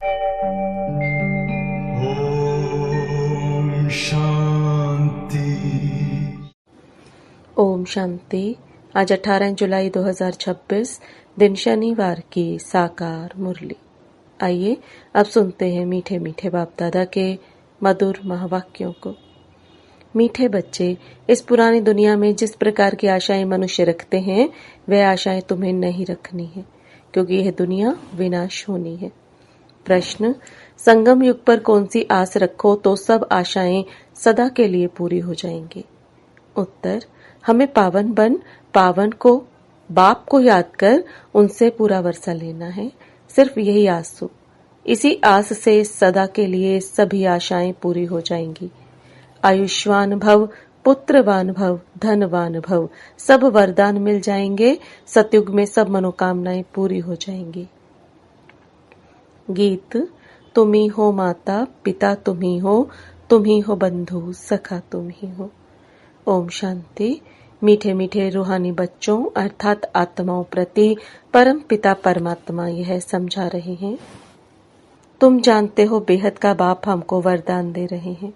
ओम शांति। ओम शांति। आज 18 जुलाई 2026 दिन शनिवार की साकार मुरली। आइए अब सुनते हैं मीठे मीठे बाप दादा के मधुर महावाक्यों को। मीठे बच्चे, इस पुरानी दुनिया में जिस प्रकार की आशाएं मनुष्य रखते हैं वह आशाएं तुम्हें नहीं रखनी है, क्योंकि यह दुनिया विनाश होनी है। प्रश्न, संगम युग पर कौन सी आस रखो तो सब आशाएं सदा के लिए पूरी हो जाएंगी? उत्तर, हमें पावन को बाप को याद कर उनसे पूरा वर्षा लेना है। सिर्फ यही आंसू, इसी आस से सदा के लिए सभी आशाएं पूरी हो जाएंगी। आयुष्मान भव, पुत्रवान भव, धनवान भव, सब वरदान मिल जाएंगे। सतयुग में सब मनोकामनाएं पूरी हो जाएंगी। गीत। तुम ही हो माता पिता, तुम ही हो बंधु सखा, तुम ही हो। ओम शांति। मीठे मीठे रूहानी बच्चों अर्थात आत्माओं प्रति परम पिता परमात्मा यह समझा रहे हैं। तुम जानते हो बेहद का बाप हमको वरदान दे रहे हैं।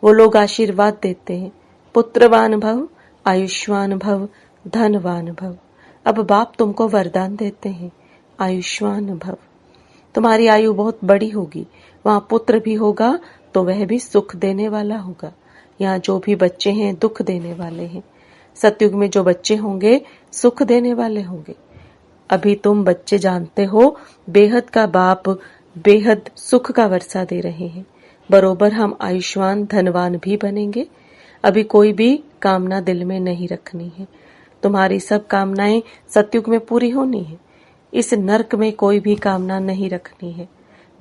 वो लोग आशीर्वाद देते हैं, पुत्रवान भव, आयुष्मान भव, धनवान भव। अब बाप तुमको वरदान देते हैं, आयुष्मान भव। तुम्हारी आयु बहुत बड़ी होगी, वहाँ पुत्र भी होगा तो वह भी सुख देने वाला होगा। यहाँ जो भी बच्चे हैं दुख देने वाले हैं। सतयुग में जो बच्चे होंगे सुख देने वाले होंगे। अभी तुम बच्चे जानते हो बेहद का बाप बेहद सुख का वर्षा दे रहे हैं। बरोबर हम आयुष्मान धनवान भी बनेंगे। अभी कोई भी कामना दिल में नहीं रखनी है। तुम्हारी सब कामनाएं सतयुग में पूरी होनी है। इस नरक में कोई भी कामना नहीं रखनी है।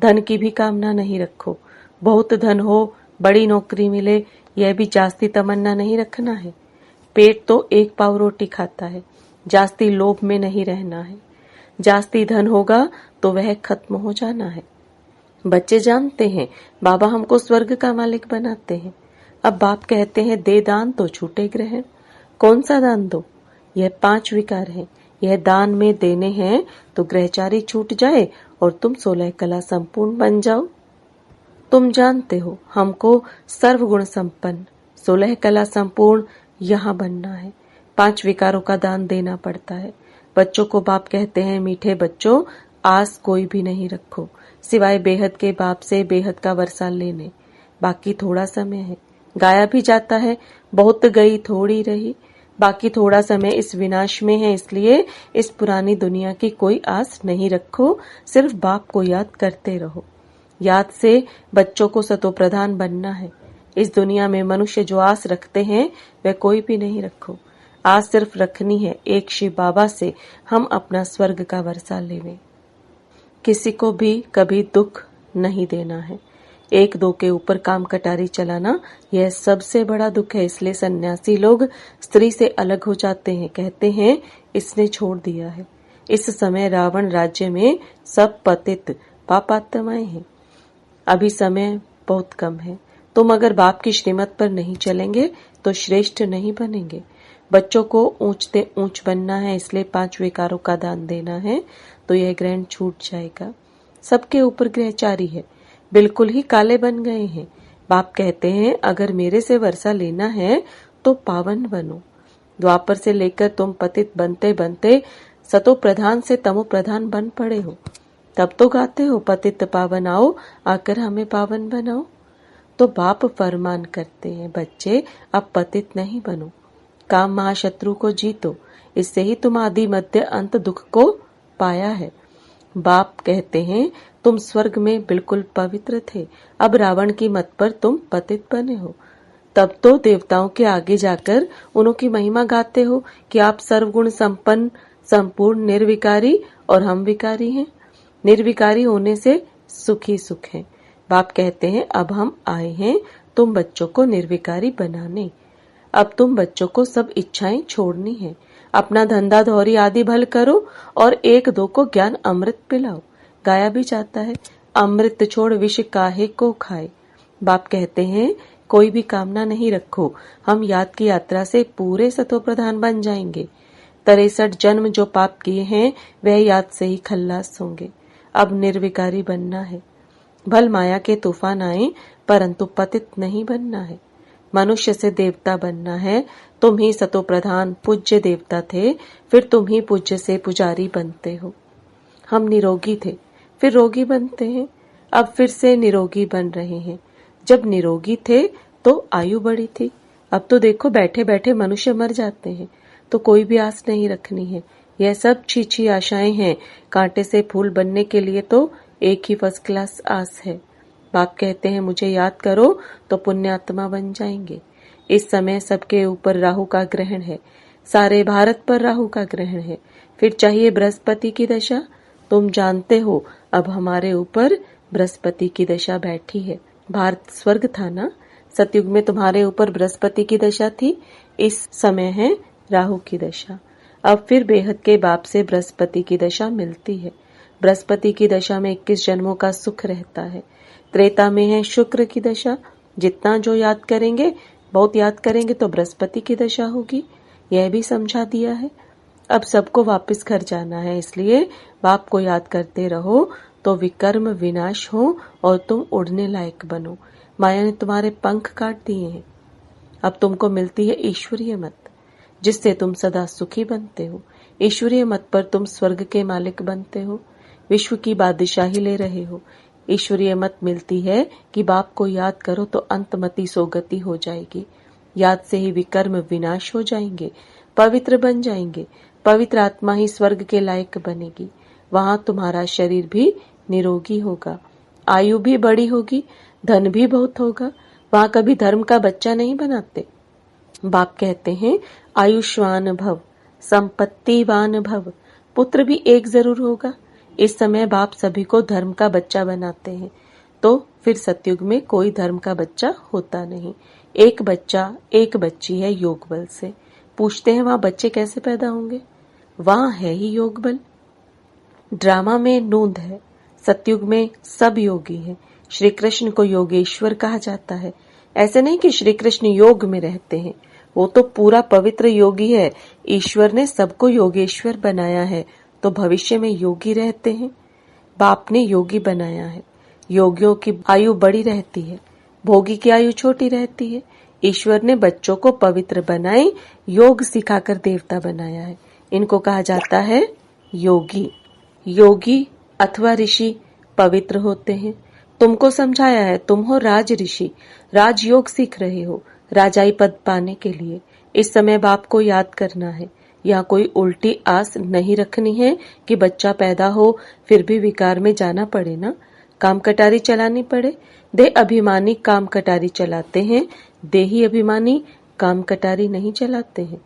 धन की भी कामना नहीं रखो। बहुत धन हो, बड़ी नौकरी मिले, यह भी जास्ती तमन्ना नहीं रखना है। पेट तो एक पाव रोटी खाता है, जास्ती लोभ में नहीं रहना है। जास्ती धन होगा तो वह खत्म हो जाना है। बच्चे जानते हैं बाबा हमको स्वर्ग का मालिक बनाते हैं। अब बाप कहते हैं दे दान तो छूटे ग्रहण। कौन सा दान दो? यह 5 विकार हैं। यह दान में देने हैं तो ग्रहचारी छूट जाए और तुम 16 कला संपूर्ण बन जाओ। तुम जानते हो हमको सर्वगुण संपन्न 16 कला संपूर्ण यहाँ बनना है। 5 विकारों का दान देना पड़ता है। बच्चों को बाप कहते हैं मीठे बच्चों, आस कोई भी नहीं रखो सिवाय बेहद के बाप से बेहद का वर्षा लेने। बाकी थोड़ा समय है, गाया भी जाता है, बहुत गई थोड़ी रही। बाकी थोड़ा समय इस विनाश में है, इसलिए इस पुरानी दुनिया की कोई आस नहीं रखो। सिर्फ बाप को याद करते रहो। याद से बच्चों को सतो प्रधान बनना है। इस दुनिया में मनुष्य जो आस रखते हैं वह कोई भी नहीं रखो। आस सिर्फ रखनी है एक शिव बाबा से हम अपना स्वर्ग का वर्षा लेवें। किसी को भी कभी दुख नहीं देना है। 1-2 के ऊपर काम कटारी चलाना यह सबसे बड़ा दुख है। इसलिए सन्यासी लोग स्त्री से अलग हो जाते हैं, कहते हैं इसने छोड़ दिया है। इस समय रावण राज्य में सब पतित पापात्माएं हैं। अभी समय बहुत कम है। तुम अगर बाप की श्रीमत पर नहीं चलेंगे तो श्रेष्ठ नहीं बनेंगे। बच्चों को ऊंचते ऊंच बनना है, इसलिए 5 विकारों का दान देना है तो यह ग्रहण छूट जाएगा। सबके ऊपर ग्रहचारी है, बिल्कुल ही काले बन गए हैं। बाप कहते हैं अगर मेरे से वर्षा लेना है तो पावन बनो। द्वापर से लेकर तुम पतित बनते बनते सतो प्रधान से तमो प्रधान बन पड़े हो। तब तो गाते हो पतित पावन आओ, आकर हमें पावन बनाओ। तो बाप फरमान करते हैं बच्चे अब पतित नहीं बनो, काम महाशत्रु को जीतो। इससे ही तुम आदि मध्य अंत दुख को पाया है। बाप कहते हैं तुम स्वर्ग में बिल्कुल पवित्र थे, अब रावण की मत पर तुम पतित बने हो। तब तो देवताओं के आगे जाकर उनकी महिमा गाते हो कि आप सर्वगुण संपन्न संपूर्ण निर्विकारी और हम विकारी हैं। निर्विकारी होने से सुख ही सुख है। बाप कहते हैं अब हम आए हैं तुम बच्चों को निर्विकारी बनाने। अब तुम बच्चों को सब इच्छाएं छोड़नी है। अपना धंधा धौरी आदि भल करो और 1-2 को ज्ञान अमृत पिलाओ। गाया भी जाता है अमृत छोड़ विष काहे को खाए। बाप कहते हैं कोई भी कामना नहीं रखो, हम याद की यात्रा से पूरे सतो प्रधान बन जाएंगे। 63 जन्म जो पाप किए हैं वह याद से ही खल्लास होंगे। अब निर्विकारी बनना है। भल माया के तूफान आए परंतु पतित नहीं बनना है। मनुष्य से देवता बनना है। तुम ही सतो प्रधान पूज्य देवता थे, फिर तुम ही पूज्य से पुजारी बनते हो। हम निरोगी थे, फिर रोगी बनते हैं, अब फिर से निरोगी बन रहे हैं। जब निरोगी थे तो आयु बढ़ी थी, अब तो देखो बैठे बैठे मनुष्य मर जाते हैं, तो कोई भी आस नहीं रखनी है। यह सब छीछी आशाएं हैं। कांटे से फूल बनने के लिए तो एक ही फर्स्ट क्लास आस है। बाप कहते हैं मुझे याद करो तो पुण्यात्मा बन जाएंगे। इस समय सबके ऊपर राहु का ग्रहण है, सारे भारत पर राहु का ग्रहण है। फिर चाहिए बृहस्पति की दशा। तुम जानते हो अब हमारे ऊपर बृहस्पति की दशा बैठी है। भारत स्वर्ग था ना, सतयुग में तुम्हारे ऊपर बृहस्पति की दशा थी, इस समय है राहु की दशा। अब फिर बेहद के बाप से बृहस्पति की दशा मिलती है। बृहस्पति की दशा में 21 जन्मों का सुख रहता है। त्रेता में है शुक्र की दशा। जितना जो याद करेंगे, बहुत याद करेंगे तो बृहस्पति की दशा होगी, यह भी समझा दिया है। अब सबको वापस घर जाना है, इसलिए बाप को याद करते रहो तो विकर्म विनाश हो और तुम उड़ने लायक बनो। माया ने तुम्हारे पंख काट दिए हैं, अब तुमको मिलती है ईश्वरीय मत, जिससे तुम सदा सुखी बनते हो। ईश्वरीय मत पर तुम स्वर्ग के मालिक बनते हो, विश्व की बादशाही ले रहे हो। ईश्वरीय मत मिलती है कि बाप को याद करो तो अंतमति सोगति हो जाएगी। याद से ही विकर्म विनाश हो जाएंगे, पवित्र बन जाएंगे। पवित्र आत्मा ही स्वर्ग के लायक बनेगी। वहां तुम्हारा शरीर भी निरोगी होगा, आयु भी बड़ी होगी, धन भी बहुत होगा। वहां कभी धर्म का बच्चा नहीं बनाते। बाप कहते हैं आयुष्मान भव, संपत्तिवान भव। पुत्र भी एक जरूर होगा। इस समय बाप सभी को धर्म का बच्चा बनाते हैं, तो फिर सतयुग में कोई धर्म का बच्चा होता नहीं। एक बच्चा एक बच्ची है योग बल से। पूछते हैं वहां बच्चे कैसे पैदा होंगे? वहां है ही योग बल। ड्रामा में नूंद है, सतयुग में सब योगी है। श्री कृष्ण को योगेश्वर कहा जाता है। ऐसे नहीं कि श्री कृष्ण योग में रहते हैं, वो तो पूरा पवित्र योगी है। ईश्वर ने सबको योगेश्वर बनाया है, तो भविष्य में योगी रहते हैं। बाप ने योगी बनाया है। योगियों की आयु बड़ी रहती है, भोगी की आयु छोटी रहती है। ईश्वर ने बच्चों को पवित्र बनाए, योग सिखाकर देवता बनाया है। इनको कहा जाता है योगी। योगी अथवा ऋषि पवित्र होते हैं। तुमको समझाया है, तुम हो राज ऋषि, राजयोग सीख रहे हो राजाई पद पाने के लिए। इस समय बाप को याद करना है। यहाँ कोई उल्टी आस नहीं रखनी है कि बच्चा पैदा हो फिर भी विकार में जाना पड़े ना, काम कटारी चलानी पड़े। देह अभिमानी काम कटारी चलाते हैं, देही अभिमानी काम कटारी नहीं चलाते हैं।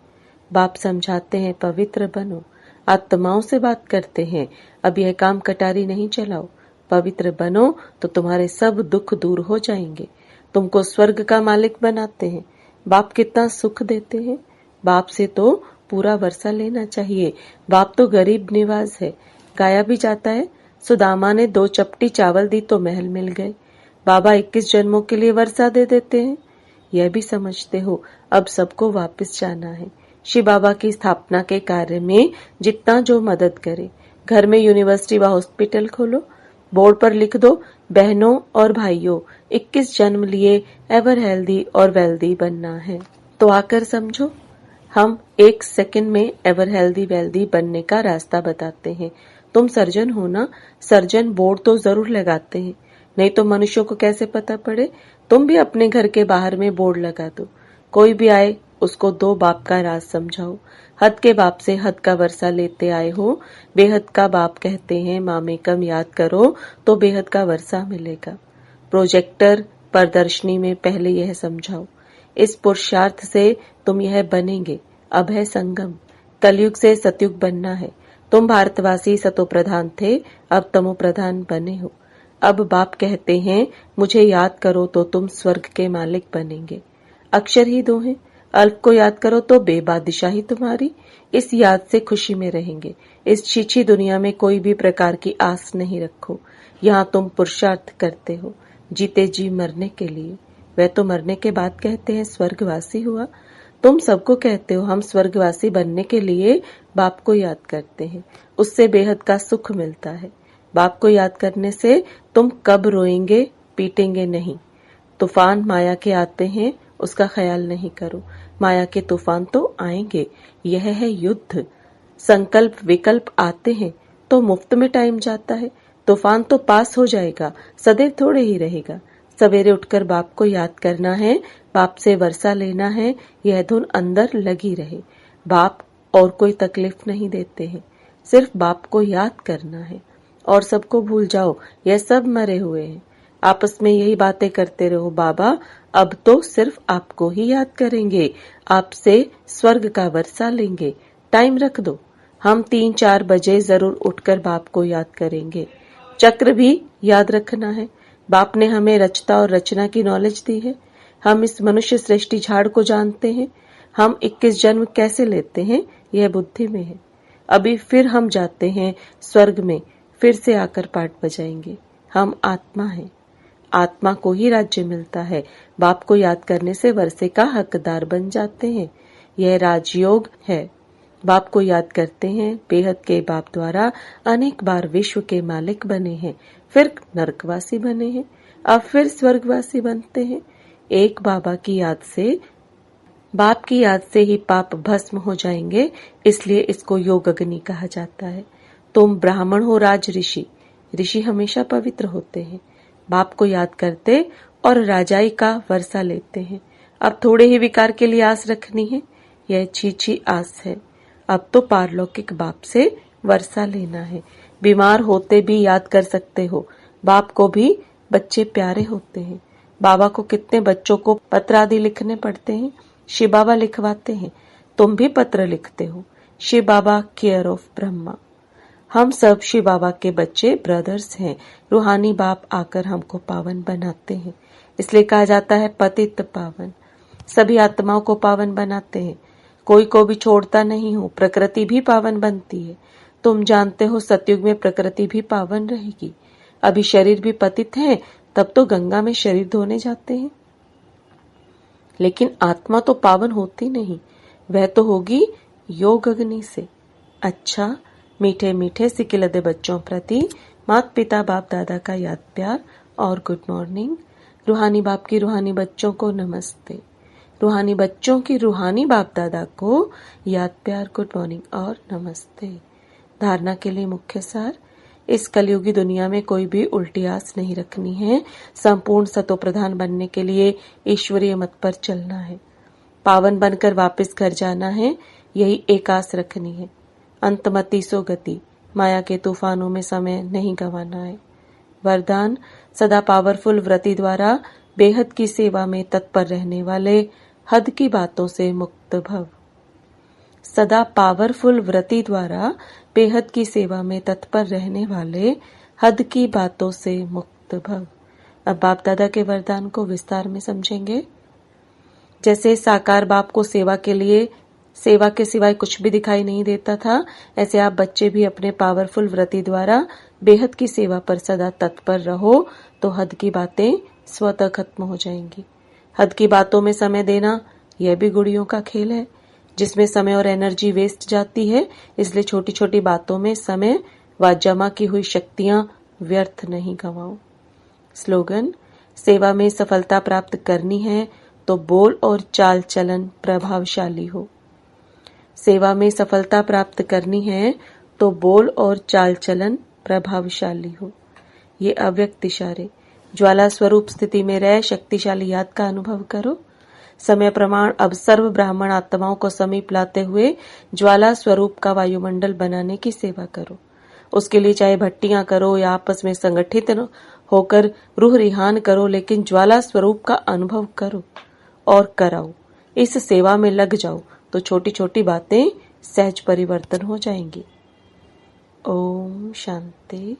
बाप समझाते हैं पवित्र बनो, आत्माओं से बात करते हैं, अब यह काम कटारी नहीं चलाओ, पवित्र बनो तो तुम्हारे सब दुख दूर हो जाएंगे। तुमको स्वर्ग का मालिक बनाते हैं। बाप कितना सुख देते हैं। बाप से तो पूरा वर्षा लेना चाहिए। बाप तो गरीब निवाज है, गाया भी जाता है। सुदामा ने 2 चपटी चावल दी तो महल मिल गए। बाबा 21 जन्मों के लिए वर्षा दे देते हैं। यह भी समझते हो अब सबको वापस जाना है। शिव बाबा की स्थापना के कार्य में जितना जो मदद करे, घर में यूनिवर्सिटी व हॉस्पिटल खोलो, बोर्ड पर लिख दो बहनों और भाइयों 21 जन्म लिए एवर हेल्दी और वेल्दी बनना है। तो आकर समझो, हम 1 सेकंड में एवर हेल्दी वेल्दी बनने का रास्ता बताते हैं। तुम सर्जन हो ना, सर्जन बोर्ड तो जरूर लगाते हैं, नहीं तो मनुष्यों को कैसे पता पड़े। तुम भी अपने घर के बाहर में बोर्ड लगा दो, कोई भी आए उसको 2 बाप का राज समझाओ। हद के बाप से हद का वर्षा लेते आए हो। बेहद का बाप कहते हैं मामेकम याद करो तो बेहद का वर्षा मिलेगा। प्रोजेक्टर प्रदर्शनी में पहले यह समझाओ। इस पुरुषार्थ से तुम यह बनेंगे। अब है संगम, कलयुग से सतयुग बनना है। तुम भारतवासी सतो प्रधान थे, अब तमो प्रधान बने हो। अब बाप कहते हैं मुझे याद करो तो तुम स्वर्ग के मालिक बनेंगे। अक्षर ही 2 हैं, अल्प को याद करो तो बेबादशाही तुम्हारी। इस याद से खुशी में रहेंगे। इस छीछी दुनिया में कोई भी प्रकार की आस नहीं रखो। यहाँ तुम पुरुषार्थ करते हो जीते जी मरने के लिए। वह तो मरने के बाद कहते हैं स्वर्गवासी हुआ। तुम सबको कहते हो हम स्वर्गवासी बनने के लिए बाप को याद करते हैं, उससे बेहद का सुख मिलता है। बाप को याद करने से तुम कब रोएंगे, पीटेंगे नहीं। तूफान माया के आते हैं, उसका ख्याल नहीं करो। माया के तूफान तो आएंगे, यह है युद्ध। संकल्प विकल्प आते हैं तो मुफ्त में टाइम जाता है। तूफान तो पास हो जाएगा, सदैव थोड़े ही रहेगा। सवेरे उठकर बाप को याद करना है, बाप से वर्षा लेना है, यह धुन अंदर लगी रहे। बाप और कोई तकलीफ नहीं देते हैं, सिर्फ बाप को याद करना है। और सबको भूल जाओ, यह सब मरे हुए हैं। आपस में यही बातें करते रहो, बाबा अब तो सिर्फ आपको ही याद करेंगे, आपसे स्वर्ग का वर्षा लेंगे। टाइम रख दो, हम 3-4 बजे जरूर उठकर बाप को याद करेंगे। चक्र भी याद रखना है। बाप ने हमें रचता और रचना की नॉलेज दी है। हम इस मनुष्य सृष्टि झाड़ को जानते हैं। हम 21 जन्म कैसे लेते हैं, यह बुद्धि में है। अभी फिर हम जाते हैं स्वर्ग में, फिर से आकर पाठ बजाएंगे। हम आत्मा हैं, आत्मा को ही राज्य मिलता है। बाप को याद करने से वर्षे का हकदार बन जाते हैं। यह राजयोग है। बाप को याद करते हैं, बेहद के बाप द्वारा अनेक बार विश्व के मालिक बने हैं, फिर नरकवासी बने हैं, अब फिर स्वर्गवासी बनते हैं। एक बाबा की याद से, बाप की याद से ही पाप भस्म हो जाएंगे, इसलिए इसको योग अग्नि कहा जाता है। तुम ब्राह्मण हो राज ऋषि, ऋषि हमेशा पवित्र होते हैं। बाप को याद करते और राजाई का वर्षा लेते हैं। अब थोड़े ही विकार के लिए आस रखनी है, यह छीछी आस है। अब तो पारलौकिक बाप से वर्षा लेना है। बीमार होते भी याद कर सकते हो। बाप को भी बच्चे प्यारे होते हैं। बाबा को कितने बच्चों को पत्र आदि लिखने पड़ते हैं, शिव बाबा लिखवाते हैं। तुम भी पत्र लिखते हो। शिव बाबा केयर ऑफ ब्रह्मा। हम सब शिव बाबा के बच्चे ब्रदर्स हैं। रूहानी बाप आकर हमको पावन बनाते हैं, इसलिए कहा जाता है पतित पावन। सभी आत्माओं को पावन बनाते हैं, कोई को भी छोड़ता नहीं हो। प्रकृति भी पावन बनती है। तुम जानते हो सतयुग में प्रकृति भी पावन रहेगी। अभी शरीर भी पतित है, तब तो गंगा में शरीर धोने जाते हैं। लेकिन आत्मा तो पावन होती नहीं, वह तो होगी योग अग्नि से। अच्छा, मीठे मीठे सिकिलदे बच्चों प्रति माता पिता बाप दादा का याद प्यार और गुड मॉर्निंग। रूहानी बाप की रूहानी बच्चों को नमस्ते। रूहानी बच्चों की रूहानी बाप दादा को याद प्यार गुड मॉर्निंग और नमस्ते। धारणा के लिए मुख्य सार, इस कलयुगी दुनिया में कोई भी उल्टी आस नहीं रखनी है। संपूर्ण सतो प्रधान बनने के लिए ईश्वरीय मत पर चलना है। पावन बनकर वापस घर जाना है, यही एक आस रखनी है। अंतमति सो गति, माया के तूफानों में समय नहीं गंवाना है। वरदान, सदा पावरफुल व्रति द्वारा बेहद की सेवा में तत्पर रहने वाले हद की बातों से मुक्त भव। सदा पावरफुल व्रति द्वारा बेहद की सेवा में तत्पर रहने वाले हद की बातों से मुक्त भव। अब बाप दादा के वरदान को विस्तार में समझेंगे। जैसे साकार बाप को सेवा के लिए सेवा के सिवाय कुछ भी दिखाई नहीं देता था, ऐसे आप बच्चे भी अपने पावरफुल व्रति द्वारा बेहद की सेवा पर सदा तत्पर रहो, तो हद की बातें स्वतः खत्म हो जाएंगी। हद की बातों में समय देना, यह भी गुड़ियों का खेल है, जिसमें समय और एनर्जी वेस्ट जाती है। इसलिए छोटी छोटी बातों में समय व जमा की हुई शक्तियां व्यर्थ नहीं गंवाओ। स्लोगन, सेवा में सफलता प्राप्त करनी है तो बोल और चाल चलन प्रभावशाली हो। सेवा में सफलता प्राप्त करनी है तो बोल और चाल चलन प्रभावशाली हो। ये अव्यक्त इशारे, ज्वाला स्वरूप स्थिति में रह शक्तिशाली याद का अनुभव करो। समय प्रमाण अब सर्व ब्राह्मण आत्माओं को समीप लाते हुए ज्वाला स्वरूप का वायुमंडल बनाने की सेवा करो। उसके लिए चाहे भट्टियां करो या आपस में संगठित होकर रूह रिहान करो, लेकिन ज्वाला स्वरूप का अनुभव करो और कराओ। इस सेवा में लग जाओ तो छोटी छोटी बातें सहज परिवर्तन हो जाएंगी। ओम शांति।